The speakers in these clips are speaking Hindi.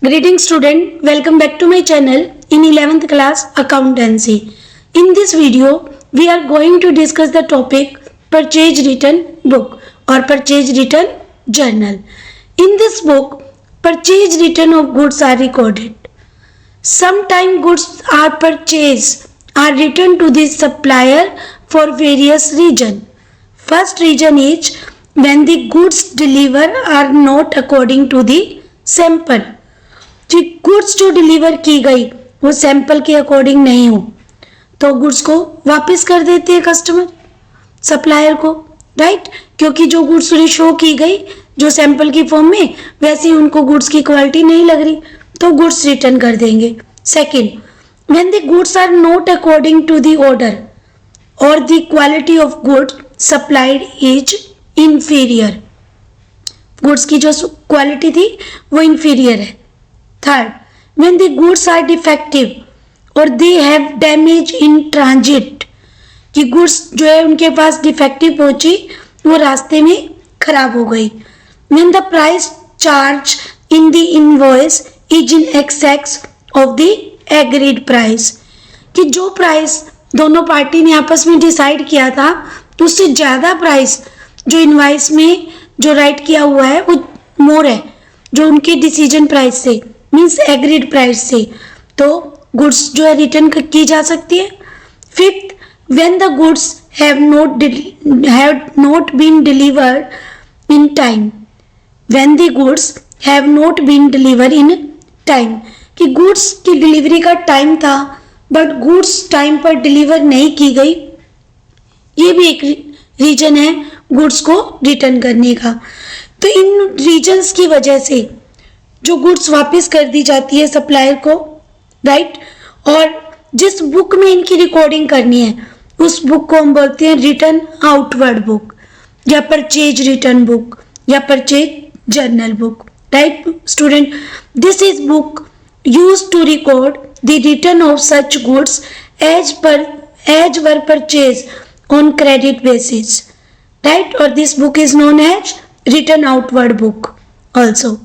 Greetings student, welcome back to my channel in 11th class accountancy. In this video, we are going to discuss the topic purchase return book or purchase return journal. In this book, purchase return of goods are recorded. Sometimes goods are purchased are returned to the supplier for various reasons. First reason is when the goods delivered are not according to the sample. जो गुड्स जो डिलीवर की गई वो सैंपल के अकॉर्डिंग नहीं हो तो गुड्स को वापस कर देते हैं कस्टमर सप्लायर को, राइट। क्योंकि जो गुड्स शो की गई जो सैंपल की फॉर्म में वैसी उनको गुड्स की क्वालिटी नहीं लग रही तो गुड्स रिटर्न कर देंगे। Second, when the goods are not according to the order और the quality of goods supplied is inferior, goods की जो क्वालिटी थी वो इंफीरियर है। Third, when the goods are defective or they have damage in transit, कि गुड्स जो है उनके पास डिफेक्टिव पहुंची वो रास्ते में खराब हो गई। When the price charged in the invoice is in excess of the agreed price, कि जो प्राइस दोनों पार्टी ने आपस में डिसाइड किया था उससे ज़्यादा प्राइस जो इनवाइस में जो राइट किया हुआ है वो मोर है जो उनके डिसीजन प्राइस से मीन्स एग्रीड प्राइस से, तो गुड्स जो है रिटर्न की जा सकती है। Fifth, when the goods have not been delivered in time, when the goods have not been delivered in time, कि गुड्स की डिलीवरी का टाइम था बट गुड्स टाइम पर डिलीवर नहीं की गई, ये भी एक रीजन है गुड्स को रिटर्न करने का। तो इन रीजन्स की वजह से जो गुड्स वापस कर दी जाती है सप्लायर को, राइट। और जिस बुक में इनकी रिकॉर्डिंग करनी है उस बुक को हम बोलते हैं रिटर्न आउटवर्ड बुक या परचेज रिटर्न बुक या purchase journal book, right student. This is book used to record the return of such goods as were purchase on credit basis, right. और this book is known as return outward book also,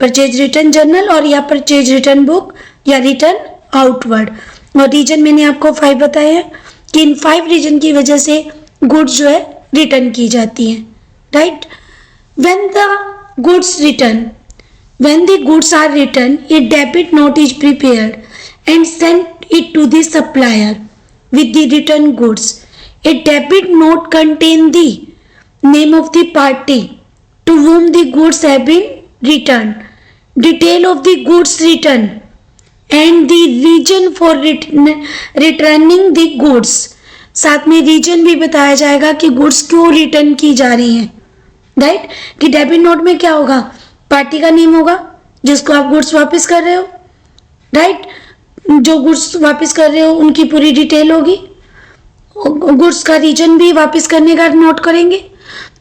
purchase return journal और या परचेज रिटर्न बुक या रिटर्न आउटवर्ड। और रीजन मैंने आपको 5 बताए हैं कि इन 5 रीजन की वजह से गुड्स जो है रिटर्न की जाती हैं, right. When the goods return, when the goods are return, a debit note is prepared and sent it to the supplier with the return goods. A debit note contain the name of the party to whom the goods have been returned, detail of the goods returned and the reason for returning the goods। साथ में रीजन भी बताया जाएगा कि गुड्स क्यों रिटर्न की जा रही हैं, राइट। कि डेबिट नोट में क्या होगा, पार्टी का नेम होगा जिसको आप गुड्स वापस कर रहे हो, राइट। जो गुड्स वापस कर रहे हो उनकी पूरी डिटेल होगी, गुड्स का रीजन भी वापस करने का नोट करेंगे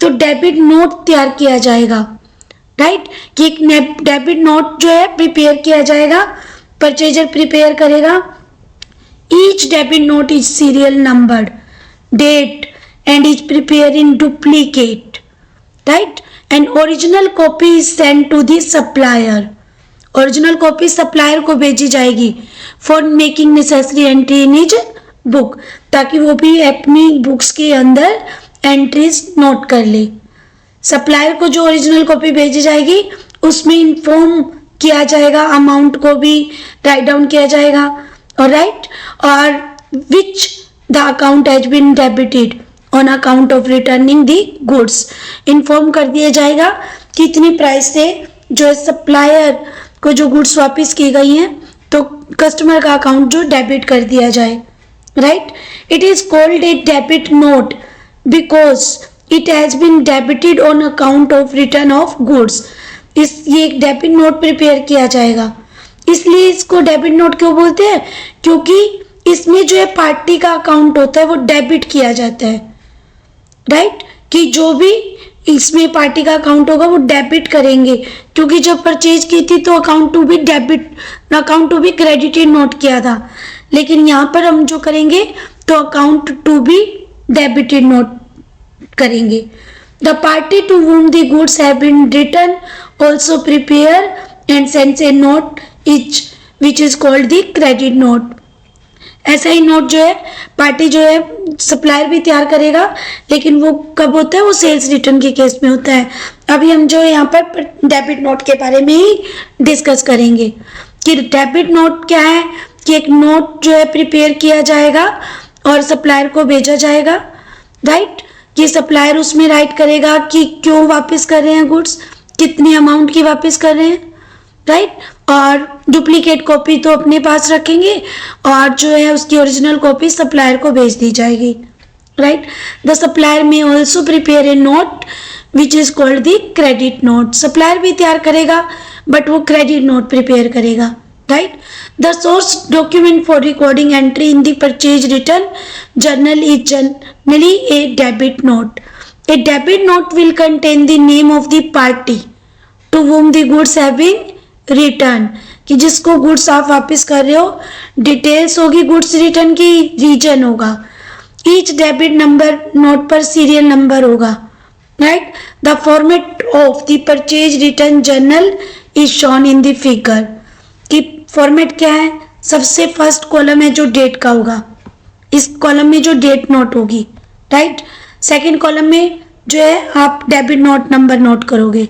तो डेबिट नोट तैयार किया जाएगा, राइट। कि एक डेबिट नोट जो है प्रिपेयर किया जाएगा, परचेजर प्रिपेयर करेगा। Each debit note is serial numbered, date and is prepare in duplicate, right. And original copy is send to the supplier, original copy supplier को भेजी जाएगी for making necessary entry in his book, ताकि वो भी अपनी बुक्स के अंदर एंट्रीज नोट कर ले। सप्लायर को जो ओरिजिनल कॉपी भेजी जाएगी उसमें इन्फॉर्म किया जाएगा, अमाउंट को भी राइट डाउन किया जाएगा, और राइट, और which the account has been debited on account of returning the goods. Inform कर दिया जाएगा कि इतनी प्राइस से जो सप्लायर को जो गुड्स वापस की गई हैं तो कस्टमर का अकाउंट जो डेबिट कर दिया जाए, right. It is called a debit note because it has been debited on account of return of goods। ये एक डेबिट नोट प्रिपेयर किया जाएगा, इसलिए इसको डेबिट नोट क्यों बोलते हैं, क्योंकि इसमें जो है पार्टी का अकाउंट होता है वो डेबिट किया जाता है, राइट। कि जो भी इसमें पार्टी का अकाउंट होगा वो डेबिट करेंगे, क्योंकि जब परचेज की थी तो account to be debit, account to be credited note किया था, लेकिन यहाँ पर हम जो करेंगे तो account to be debited note करेंगे। The party to whom the goods have been returned also prepare and sends a note each which is called the credit note. ऐसा ही नोट जो है पार्टी जो है सप्लायर भी तैयार करेगा, लेकिन वो कब होता है, वो सेल्स रिटर्न के केस में होता है। अभी हम जो यहाँ पर डेबिट नोट के बारे में ही डिस्कस करेंगे कि डेबिट नोट क्या है, कि एक नोट जो है प्रिपेयर किया जाएगा और सप्लायर को भेजा जाएगा, राइट। कि सप्लायर उसमें राइट करेगा कि क्यों वापस कर रहे हैं गुड्स, कितनी अमाउंट की वापस कर रहे हैं, राइट। और डुप्लीकेट कॉपी तो अपने पास रखेंगे और जो है उसकी ओरिजिनल कॉपी सप्लायर को भेज दी जाएगी, right. The supplier may also prepare a note which is called the credit note. Supplier भी तैयार करेगा बट वो क्रेडिट नोट प्रिपेयर करेगा, right. The source document for recording entry in the purchase return journal is generally a debit note. A debit note will contain the name of the party to whom the goods have been return, कि जिसको गुड्स आप वापस कर रहे हो, डिटेल्स होगी गुड्स रिटर्न की, रीजन होगा, ईच डेबिट नंबर नोट पर सीरियल नंबर होगा, right. The format of the purchase return journal is shown in the figure. कि फॉर्मेट क्या है, सबसे फर्स्ट कॉलम है जो डेट का होगा, इस कॉलम में जो डेट नोट होगी, राइट। सेकेंड कॉलम में जो है आप डेबिट नोट नंबर नोट करोगे,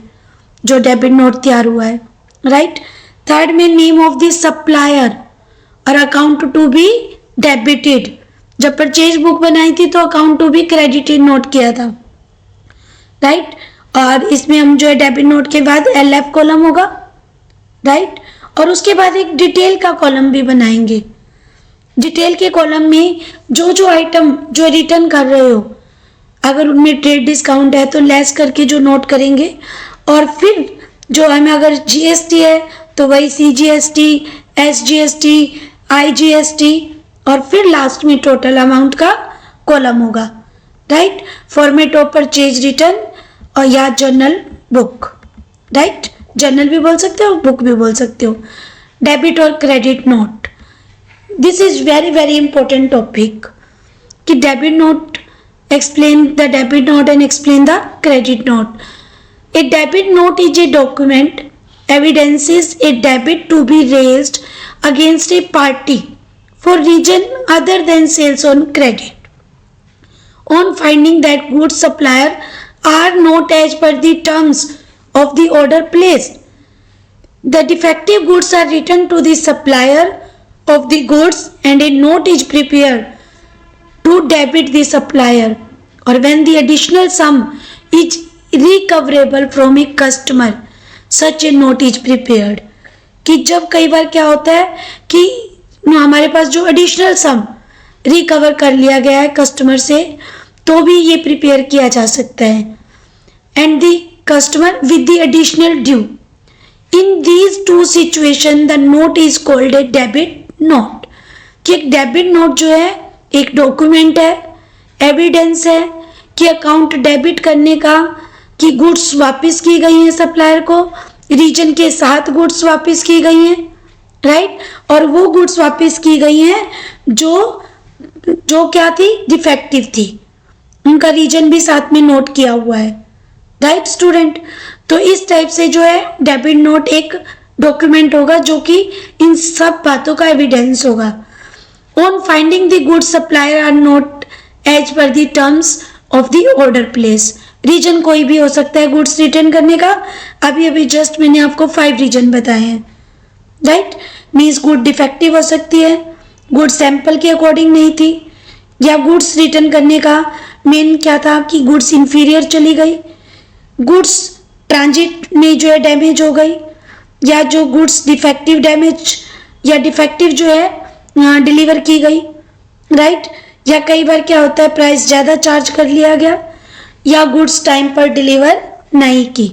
जो डेबिट नोट तैयार हुआ है, राइट। थर्ड में नेम ऑफ द सप्लायर और अकाउंट टू बी डेबिटेड। जब परचेज बुक बनाई थी तो account to be credited note किया था, राइट। और इसमें हम जो है डेबिट नोट के बाद LF कॉलम होगा, राइट। और उसके बाद एक डिटेल का कॉलम भी बनाएंगे। डिटेल के कॉलम में जो जो आइटम जो रिटर्न कर रहे हो, अगर उनमें ट्रेड डिस्काउंट है तो लेस करके जो नोट करेंगे, और फिर जो हमें अगर GST है तो वही CGST, SGST, IGST, और फिर लास्ट में टोटल अमाउंट का कॉलम होगा, right. Format of purchase return और या जर्नल बुक, राइट। जर्नल भी बोल सकते हो, बुक भी बोल सकते हो। डेबिट और credit note, this is very very important topic कि debit note, explain the debit note and explain the credit note. A debit note is a document evidences a debit to be raised against a party for reason other than sales on credit. On finding that goods supplier are not as per the terms of the order placed, the defective goods are returned to the supplier of the goods and a note is prepared to debit the supplier, or when the additional sum is recoverable from a customer such a note is prepared. कि जब कई बार क्या होता है कि हमारे पास जो एडिशनल सम रिकवर कर लिया गया है कस्टमर से, तो भी ये प्रिपेयर किया जा सकता है। And the customer with the additional due, in these two situation the note is called a debit note. कि एक डेबिट नोट जो है एक डॉक्यूमेंट है, एविडेंस है कि अकाउंट डेबिट करने का, कि गुड्स वापस की गई हैं सप्लायर को, रीजन के साथ गुड्स वापस की गई हैं, राइट। और वो गुड्स वापस की गई हैं जो क्या थी, डिफेक्टिव थी, उनका रीजन भी साथ में नोट किया हुआ है, राइट स्टूडेंट। तो इस टाइप से जो है डेबिट नोट एक डॉक्यूमेंट होगा जो कि इन सब बातों का एविडेंस होगा। On finding the goods supplier are not as per the terms of the order place. Reason कोई भी हो सकता है गुड्स रिटर्न करने का। अभी जस्ट मैंने आपको 5 रीजन बताए हैं, राइट। मीन्स गुड डिफेक्टिव हो सकती है, गुड सैंपल के अकॉर्डिंग नहीं थी, या गुड्स रिटर्न करने का मेन क्या था कि गुड्स इंफीरियर चली गई, गुड्स ट्रांजिट में जो है डैमेज हो गई, या जो गुड्स डिफेक्टिव डैमेज या डिफेक्टिव जो है डिलीवर की गई, राइट। या कई बार क्या होता है प्राइस ज़्यादा चार्ज कर लिया गया, या गुड्स टाइम पर डिलीवर नहीं की।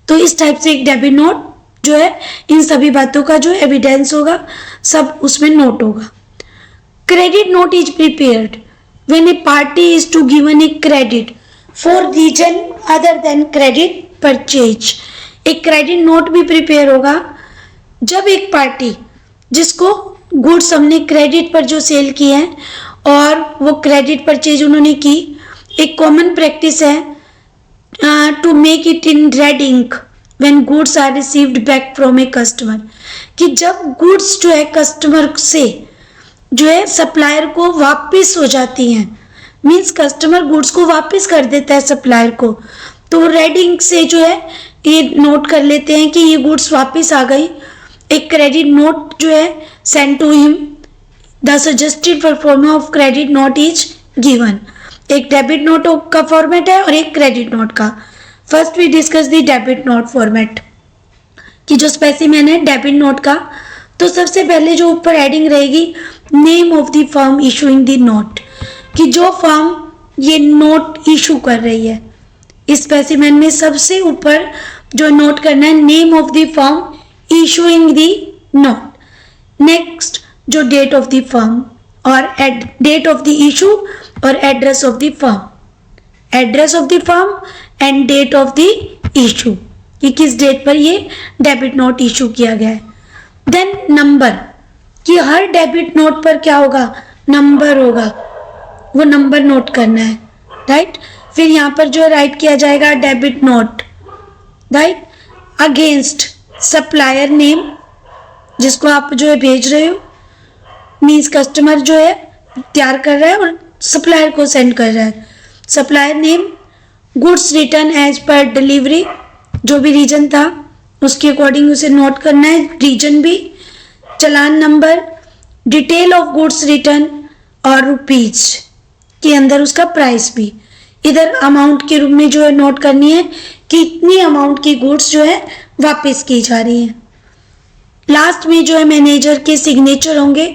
तो इस टाइप से एक डेबिट नोट जो है इन सभी बातों का जो एविडेंस होगा सब उसमें नोट होगा। Credit note is prepared when a party is to given a credit for reason other than credit purchase. एक क्रेडिट नोट भी प्रिपेयर होगा जब एक पार्टी जिसको गुड्स हमने क्रेडिट पर जो सेल किए हैं और वो क्रेडिट परचेज उन्होंने की, एक कॉमन प्रैक्टिस है to make it in red ink when goods are received back from a customer, कि जब गुड्स जो है कस्टमर से जो है सप्लायर को वापस हो जाती हैं, मीन्स कस्टमर गुड्स को वापस कर देता है सप्लायर को, तो रेड इंक से जो है ये नोट कर लेते हैं कि ये गुड्स वापस आ गई। एक क्रेडिट नोट जो है send to him, the suggested performance of credit note is given. एक डेबिट नोट का फॉर्मेट है और एक क्रेडिट नोट का। First we discuss the debit note format, कि जो स्पेसिमेन है डेबिट नोट का, तो सबसे पहले जो ऊपर हेडिंग रहेगी name of the firm issuing the note, कि जो फर्म ये नोट इशू कर रही है, इस स्पेसिमेन में सबसे ऊपर जो नोट करना है name of the firm issuing the note. Next जो डेट ऑफ द फर्म और डेट ऑफ द इशू और address of the firm, address of the firm and date of the issue, कि किस डेट पर ये डेबिट नोट इशू किया गया है। देन नंबर, कि हर डेबिट नोट पर क्या होगा, नंबर होगा, वो नंबर नोट करना है, राइट। फिर यहाँ पर जो राइट किया जाएगा debit note, right, against supplier name, जिसको आप जो है भेज रहे हो, मीन्स कस्टमर जो है तैयार कर रहा है और सप्लायर को सेंड कर रहा है। Supplier name, goods return as per delivery, जो भी रीजन था उसके अकॉर्डिंग उसे नोट करना है, रीजन भी, चालान number, detail of goods return और रुपीज के अंदर उसका प्राइस भी। इधर अमाउंट के रूप में जो है नोट करनी है कि इतनी अमाउंट की गुड्स जो है वापस की जा रही है। लास्ट में जो है मैनेजर के सिग्नेचर होंगे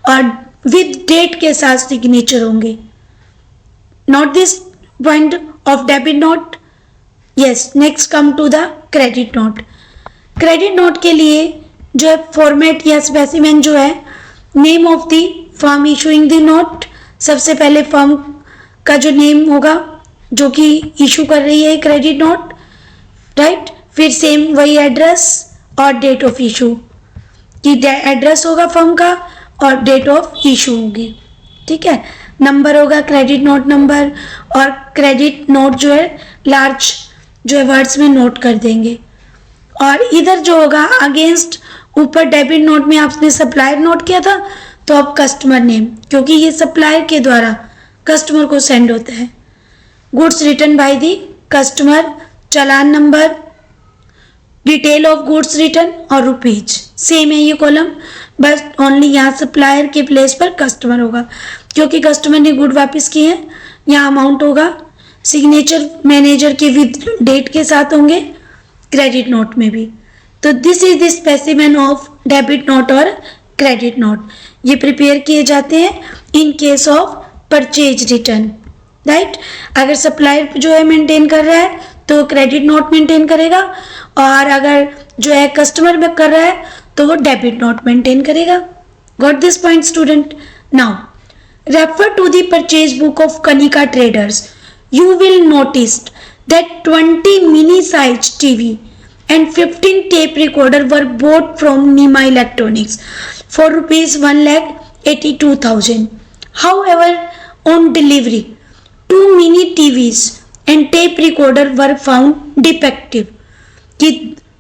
और विद डेट के साथ सिग्नेचर होंगे। Note this point of debit note. Yes, next come to the credit note. Credit note के लिए जो है फॉर्मेट या स्पेसिमेन जो है name of the firm issuing the note, सबसे पहले फर्म का जो नेम होगा जो कि इशू कर रही है क्रेडिट नोट, राइट। फिर सेम वही एड्रेस और डेट ऑफ इशू, कि एड्रेस होगा फर्म का और डेट ऑफ इशू होगी, ठीक है। नंबर होगा क्रेडिट नोट नंबर, और क्रेडिट नोट जो है लार्ज जो है वर्ड्स में नोट कर देंगे। और इधर जो होगा अगेंस्ट, ऊपर डेबिट नोट में आपने सप्लायर नोट किया था, तो अब कस्टमर नेम, क्योंकि ये सप्लायर के द्वारा कस्टमर को सेंड होता है। Goods return by the customer, challan number, detail of goods return और रुपीज, सेम है ये कॉलम, बस ओनली यहाँ सप्लायर के प्लेस पर कस्टमर होगा, क्योंकि कस्टमर ने गुड वापस किए हैं। यहाँ अमाउंट होगा, सिग्नेचर मैनेजर के विद डेट के साथ होंगे क्रेडिट नोट में भी। तो this is the specimen of debit note और क्रेडिट नोट। ये प्रिपेयर किए जाते हैं in case of purchase return, right. अगर सप्लायर जो है मेंटेन कर रहा है तो क्रेडिट नोट मेंटेन करेगा, और अगर जो है कस्टमर में कर रहा है तो वो डेबिट नोट मेंटेन करेगा। Got this point student? Now refer to the purchase book of Kanika traders. You will notice that 20 mini size TV and 15 tape recorder were bought from Nima Electronics for rupees 1,82,000. However, on delivery, 2 mini TVs and tape recorder were found defective. कि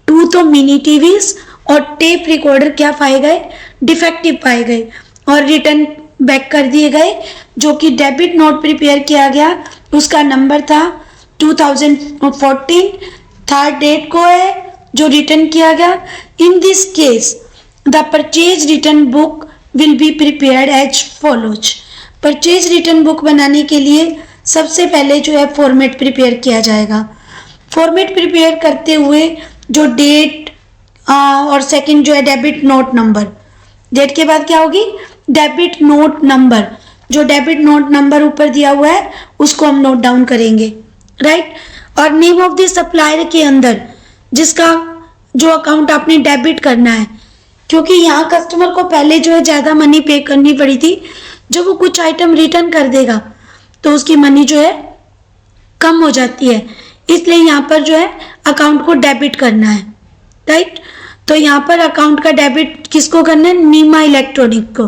2 तो मिनी टीवीज और टेप रिकॉर्डर क्या पाए गए, डिफेक्टिव पाए गए और रिटर्न बैक कर दिए गए। जो कि डेबिट नोट प्रिपेयर किया गया उसका नंबर था 2014, थर्ड डेट को है जो रिटर्न किया गया। In this case the purchase return book will be prepared as follows. Purchase return book बनाने के लिए सबसे पहले जो है फॉर्मेट प्रिपेयर किया जाएगा। फॉर्मेट प्रिपेयर करते हुए जो डेट और सेकंड जो है डेबिट नोट नंबर, डेट के बाद क्या होगी डेबिट नोट नंबर। जो डेबिट नोट नंबर ऊपर दिया हुआ है उसको हम नोट डाउन करेंगे, राइट। और नेम ऑफ द सप्लायर के अंदर जिसका जो अकाउंट आपने डेबिट करना है, क्योंकि यहाँ कस्टमर को पहले जो है ज़्यादा मनी पे करनी पड़ी थी, जब वो कुछ आइटम रिटर्न कर देगा तो उसकी मनी जो है कम हो जाती है, इसलिए यहाँ पर जो है अकाउंट को डेबिट करना है, राइट। तो यहाँ पर अकाउंट का डेबिट किसको करना है, नीमा इलेक्ट्रॉनिक को,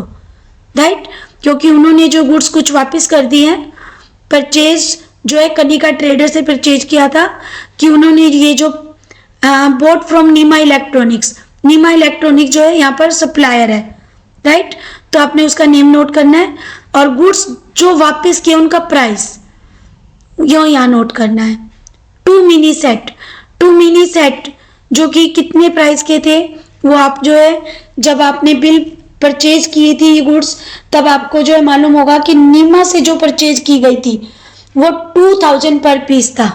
राइट, क्योंकि उन्होंने जो गुड्स कुछ वापस कर दिए हैं। परचेज जो है कनिका ट्रेडर से परचेज किया था कि उन्होंने ये जो bought from Neema electronics. Neema electronic जो है यहाँ पर सप्लायर है, राइट। तो आपने उसका नेम नोट करना है और गुड्स जो वापस किए उनका प्राइस यो यहाँ नोट करना है। 2 मिनी सेट, 2 मिनी सेट जो कि कितने प्राइस के थे वो आप जो है जब आपने बिल परचेज की थी ये गुड्स तब आपको जो है मालूम होगा कि नीमा से जो परचेज की गई थी वो 2000 पर पीस था,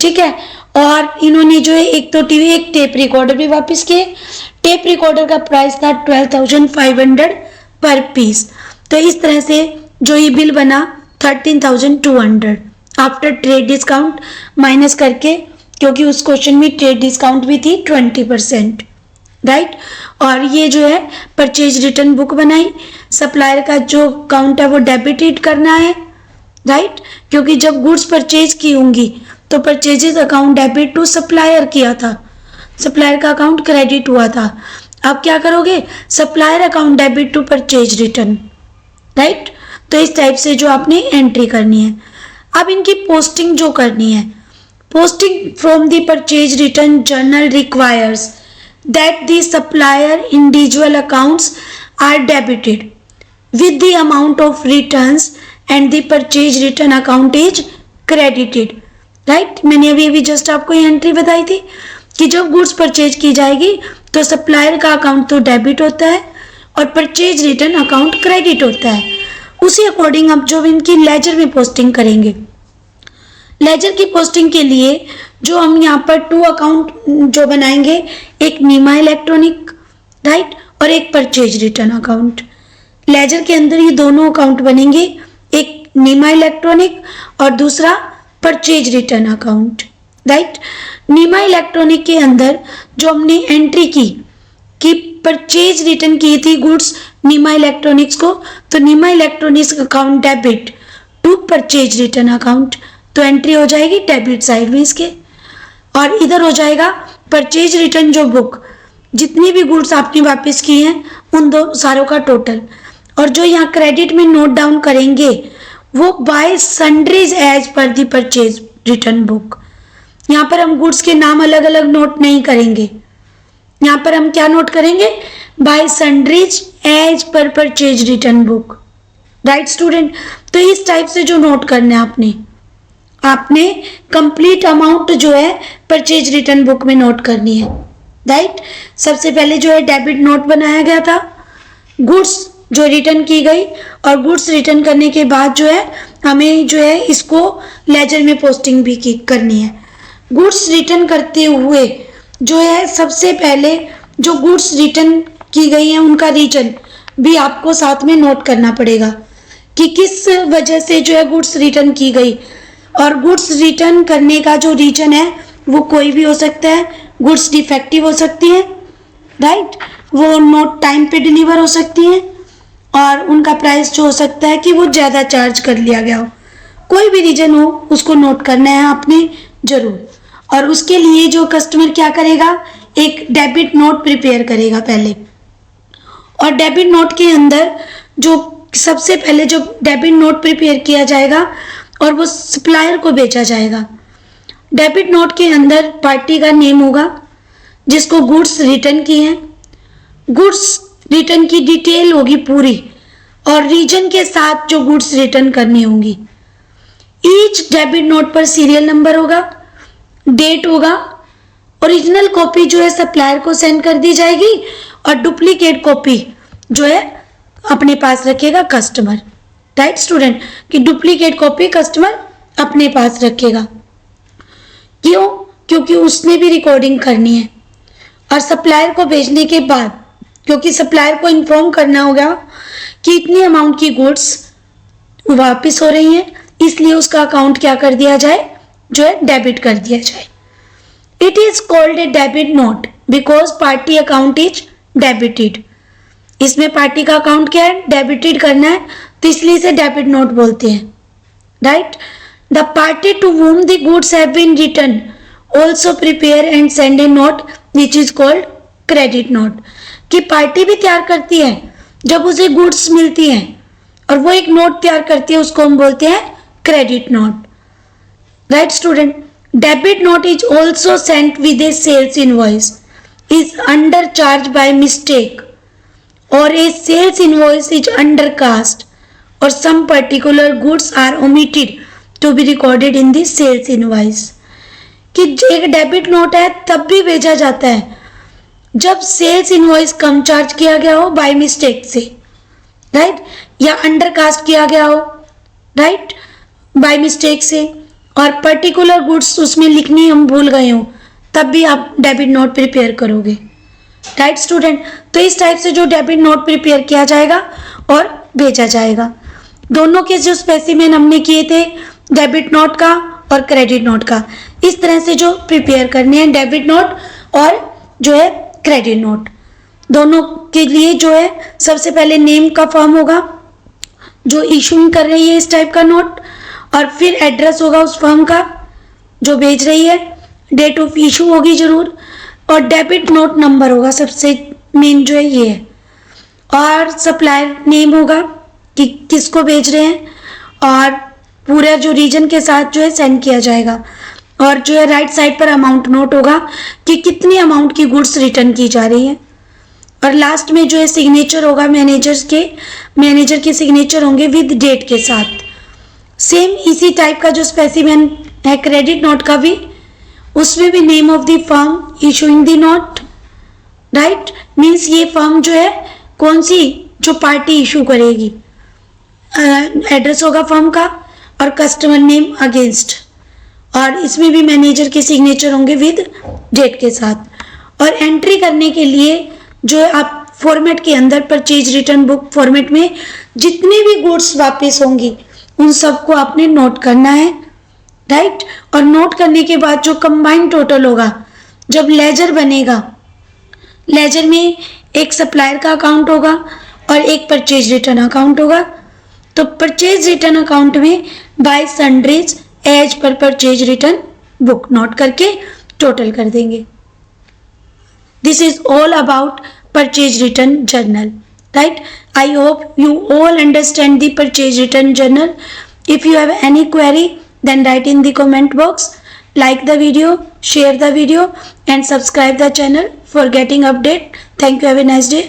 ठीक है। और इन्होंने जो है एक तो टीवी एक टेप रिकॉर्डर भी वापस किए। टेप रिकॉर्डर का प्राइस था 12,500 पर पीस। तो इस तरह से जो ये बिल बना 13,200 आफ्टर ट्रेड डिस्काउंट माइनस करके, क्योंकि उस क्वेश्चन में ट्रेड डिस्काउंट भी थी 20%, राइट। और ये जो है परचेज रिटर्न बुक बनाई। सप्लायर का जो अकाउंट है वो डेबिटेड करना है, राइट, क्योंकि जब गुड्स परचेज की होंगी तो purchases account debit to supplier किया था, सप्लायर का अकाउंट क्रेडिट हुआ था। अब क्या करोगे, supplier account debit to purchase return, right. तो इस टाइप से जो आपने एंट्री करनी है। अब इनकी पोस्टिंग जो करनी है, posting from the purchase return journal requires that the supplier individual accounts are debited with the amount of returns and the purchase return account is credited, right। मैंने अभी जस्ट आपको ये एंट्री बताई थी कि जब गुड्स परचेज की जाएगी तो सप्लायर का अकाउंट तो डेबिट होता है और परचेज रिटर्न अकाउंट क्रेडिट होता है। उसी अकॉर्डिंग अब जो इनकी लेजर में पोस्टिंग करेंगे, लेजर की पोस्टिंग के लिए जो हम यहाँ पर 2 अकाउंट जो बनाएंगे, एक नीमा इलेक्ट्रॉनिक, राइट, और एक परचेज रिटर्न अकाउंट। लेजर के अंदर ये दोनों अकाउंट बनेंगे, एक नीमा इलेक्ट्रॉनिक और दूसरा परचेज रिटर्न अकाउंट, राइट। नीमा इलेक्ट्रॉनिक के अंदर जो हमने एंट्री की कि परचेज रिटर्न की थी गुड्स नीमा इलेक्ट्रॉनिक्स को, तो Neema electronics account debit to purchase return account, तो एंट्री हो जाएगी डेबिट साइड में इसके। और इधर हो जाएगा परचेज रिटर्न जो बुक, जितनी भी गुड्स आपने वापस की हैं उन दो सारों का टोटल। और जो यहाँ क्रेडिट में नोट डाउन करेंगे वो बाय सन्ड्रीज एज पर दी परचेज रिटर्न बुक। यहाँ पर हम गुड्स के नाम अलग अलग नोट नहीं करेंगे, यहाँ पर हम क्या नोट करेंगे, by sundries as per purchase return book, right student. तो इस टाइप से जो नोट करना है आपने कंप्लीट अमाउंट जो है परचेज रिटर्न बुक में नोट करनी है, राइट। सबसे पहले जो है डेबिट नोट बनाया गया था, गुड्स जो रिटर्न की गई, और गुड्स रिटर्न करने के बाद जो है हमें जो है इसको लेजर में पोस्टिंग भी करनी है। गुड्स रिटर्न करते हुए जो है सबसे पहले जो गुड्स रिटर्न की गई है उनका रीजन भी आपको साथ में नोट करना पड़ेगा कि किस वजह से जो है गुड्स रिटर्न की गई। और गुड्स रिटर्न करने का जो रीजन है वो कोई भी हो सकता है, गुड्स डिफेक्टिव हो सकती हैं, राइट, वो नोट टाइम पे डिलीवर हो सकती हैं, और उनका प्राइस जो हो सकता है कि वो ज़्यादा चार्ज कर लिया गया हो। कोई भी रीजन हो उसको नोट करना है आपने ज़रूर। और उसके लिए जो कस्टमर क्या करेगा, एक डेबिट नोट प्रिपेयर करेगा पहले, और डेबिट नोट के अंदर जो सबसे पहले जो डेबिट नोट प्रिपेयर किया जाएगा और वो सप्लायर को बेचा जाएगा। डेबिट नोट के अंदर पार्टी का नेम होगा जिसको गुड्स रिटर्न की हैं, गुड्स रिटर्न की डिटेल होगी पूरी, और रीजन के साथ जो गुड्स रिटर्न करनी होंगी। ईच डेबिट नोट पर सीरियल नंबर होगा, डेट होगा। ओरिजिनल कॉपी जो है सप्लायर को सेंड कर दी जाएगी और डुप्लीकेट कॉपी जो है अपने पास रखेगा कस्टमर, राइट स्टूडेंट, कि डुप्लीकेट कॉपी कस्टमर अपने पास रखेगा। क्यों? क्योंकि उसने भी रिकॉर्डिंग करनी है, और सप्लायर को भेजने के बाद, क्योंकि सप्लायर को इन्फॉर्म करना होगा कि इतनी अमाउंट की गुड्स वापस हो रही हैं, इसलिए उसका अकाउंट क्या कर दिया जाए, जो है डेबिट कर दिया जाए। It is called a debit note because party account is debited. इसमें पार्टी का अकाउंट क्या है, डेबिटेड करना है, तो इसलिए इसे डेबिट नोट बोलते हैं, right. The party to whom the goods have been returned also prepare and send a note which is called credit note। कि पार्टी भी तैयार करती है जब उसे गुड्स मिलती हैं, और वो एक नोट तैयार करती है, उसको हम बोलते हैं credit note, right student. Debit note is also sent with a sales invoice, is undercharged by mistake, or a sales invoice is undercast, or some particular goods are omitted to be recorded in the sales invoice. कि एक डेबिट नोट है तब भी भेजा जाता है जब सेल्स इनवॉइस कम चार्ज किया गया हो बाय मिस्टेक से, राइट, या अंडरकास्ट किया गया हो, राइट, बाय मिस्टेक से, और पर्टिकुलर गुड्स उसमें लिखनी हम भूल गए हो, तब भी आप डेबिट नोट प्रिपेयर करोगे, राइट स्टूडेंट। तो इस टाइप से जो डेबिट नोट प्रिपेयर किया जाएगा और भेजा जाएगा। दोनों के जो स्पेसिमेन हमने किए थे डेबिट नोट का और क्रेडिट नोट का, इस तरह से जो प्रिपेयर करने हैं डेबिट नोट और जो है क्रेडिट नोट, दोनों के लिए जो है सबसे पहले नेम का फॉर्म होगा जो इशूइंग कर रही है इस टाइप का नोट, और फिर एड्रेस होगा उस फर्म का जो भेज रही है, डेट ऑफ इशू होगी जरूर, और डेबिट नोट नंबर होगा सबसे मेन जो है ये है, और सप्लायर नेम होगा कि किसको भेज रहे हैं, और पूरा जो रीजन के साथ जो है सेंड किया जाएगा, और जो है राइट साइड पर अमाउंट नोट होगा कि कितनी अमाउंट की गुड्स रिटर्न की जा रही है, और लास्ट में जो है सिग्नेचर होगा मैनेजर के सिग्नेचर होंगे विद डेट के साथ। सेम इसी टाइप का जो स्पेसिमेन है क्रेडिट नोट का भी, उसमें भी name of the firm issuing the note, right, means ये फर्म जो है कौन सी जो पार्टी इशू करेगी, एड्रेस होगा फर्म का और कस्टमर नेम अगेंस्ट, और इसमें भी मैनेजर के सिग्नेचर होंगे विद डेट के साथ। और एंट्री करने के लिए जो है आप फॉर्मेट के अंदर परचेज रिटर्न बुक फॉर्मेट में जितनी भी गुड्स वापस होंगी उन सबको आपने नोट करना है, राइट, और नोट करने के बाद जो कंबाइंड टोटल होगा, जब लेजर बनेगा, लेजर में एक सप्लायर का अकाउंट होगा और एक परचेज रिटर्न अकाउंट होगा, तो परचेज रिटर्न अकाउंट में by sundries as per purchase return book note करके टोटल कर देंगे। This is all about purchase return journal, right? I hope you all understand the purchase return journal. If you have any query, then write in the comment box. Like the video, share the video and subscribe the channel for getting update. Thank you. Have a nice day.